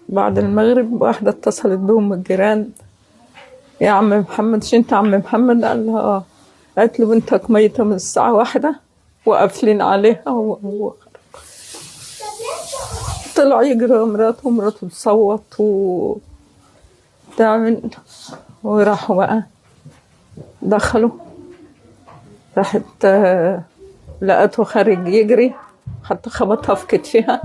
بعد المغرب واحدة اتصلت بهم من الجيران: يا عم محمد، مش انت عم محمد؟ قال لها اه. قالت له بنتك ميتة من الساعة 1 وقافلين عليها طلع يجري مراته تصوت وتعمل، وراحوا بقى دخلوا. راحت لقته خارج يجري، حتى خبطها في كتفها.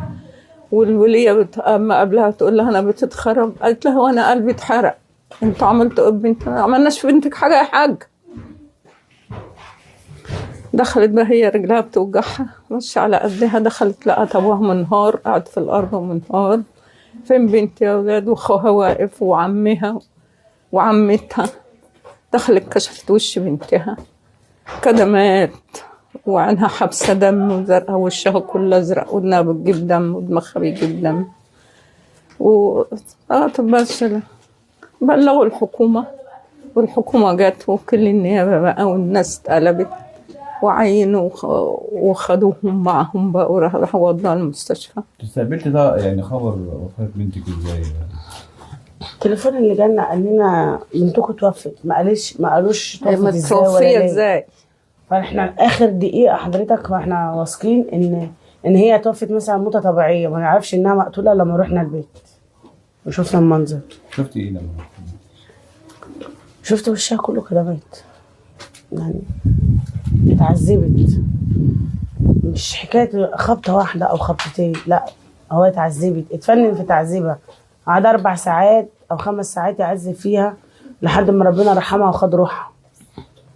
والولية أما قبلها تقول لها أنا بتتخرب. قالت لها وأنا قلبي اتحرق، انتوا عملتوا ايه بنتي؟ ما عملناش في بنتك حاجة يا حاج. دخلت بقى هي رجلها بتوجعها، ماشية على قدها. دخلت لقت أبوها منهار قاعد في الأرض ومنهار. فين بنتي يا ولاد؟ وأخوها واقف وعمها وعمتها. دخلت كشفت وش بنتها، كدمات وعينها حبسة دم وزرقاء، وشها كله أزرق، ودنها بتجيب دم ودماغها بيجيب دم. تبصر بلغوا الحكومة، والحكومة جت وكل النيابة بقى، والناس اتقلبت وعينوا وخدوهم معهم بقى وراحوا ودوها المستشفى. استقبلت ده يعني خبر وفاة بنتك ازاي؟ التليفون اللي جالنا قال لنا بنتكم توفت، ما قالوش توفت ازاي ازاي. فاحنا اخر دقيقه حضرتك، فاحنا واثقين ان هي توفت مثلا موته طبيعيه، ما نعرفش انها مقتوله لما رحنا البيت وشفنا المنظر. شفتي ايه لما شفت وشها كله كدمات، يعني اتعذبت، مش حكايه خبطه واحده او خبطتين، لا هو اتعذبت، اتفنن في تعذيبها. قعد 4 ساعات او 5 ساعات يعذب فيها لحد ما ربنا رحمها وخد روحها،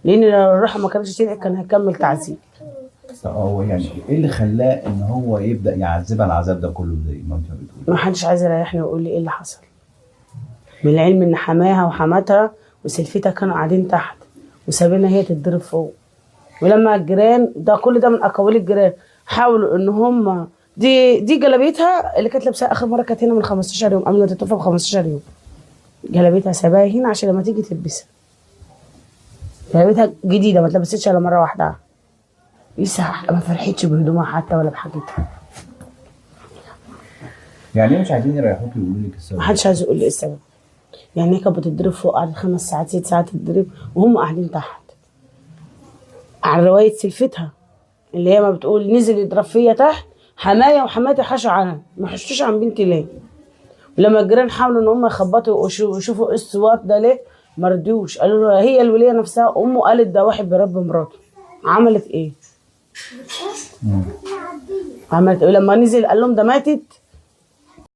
لان لو الروح ما كانتش تدعي كان هيكمل تعذيب. هو يعني ايه اللي خلاه ان هو يبدا يعذبها العذاب ده كله زي ما انت بتقولي؟ ما حدش عايز يريحني ويقول لي ايه اللي حصل، بالعلم ان حماها وحماتها وسلفتها كانوا قاعدين تحت وسابينها هي تتضرب فوق. ولما الجيران ده كل ده من اقاويل الجيران حاولوا ان هم دي جلابيتها اللي كانت لابساها اخر مره كانت هنا من 15 يوم قبل ما تتوفى ب 15 يوم. جلابيتها ساباها هنا عشان لما تيجي تلبسها. جلابيتها جديده ما اتلبستش الا مره واحده، لسه ما فرحتش بهدومها حتى ولا بحاجتها. يعني ايه مش عايزين يريحوكي ويقولوا لك السبب؟ ما حدش عايز يقول لي ايه السبب. يعني هي كانت بتتضرب فوق، قعدت 5 ساعات 6 ساعات تتضرب وهم قاعدين تحت. على روايه سلفتها اللي هي ما بتقول نزل يضرب فيا تحت، حمايا وحماتي حشوا عنها، ما حشتوش عن بنتي ليه؟ ولما الجيران حاولوا ان هم يخبطوا ويشوفوا ايه الصوات ده ليه، ما رضيوش. قالوا له هي الوليه نفسها امه قالت ده واحد بيربي مراته. عملت ايه؟ عملت ايه؟ لما نزل قال لهم ده ماتت،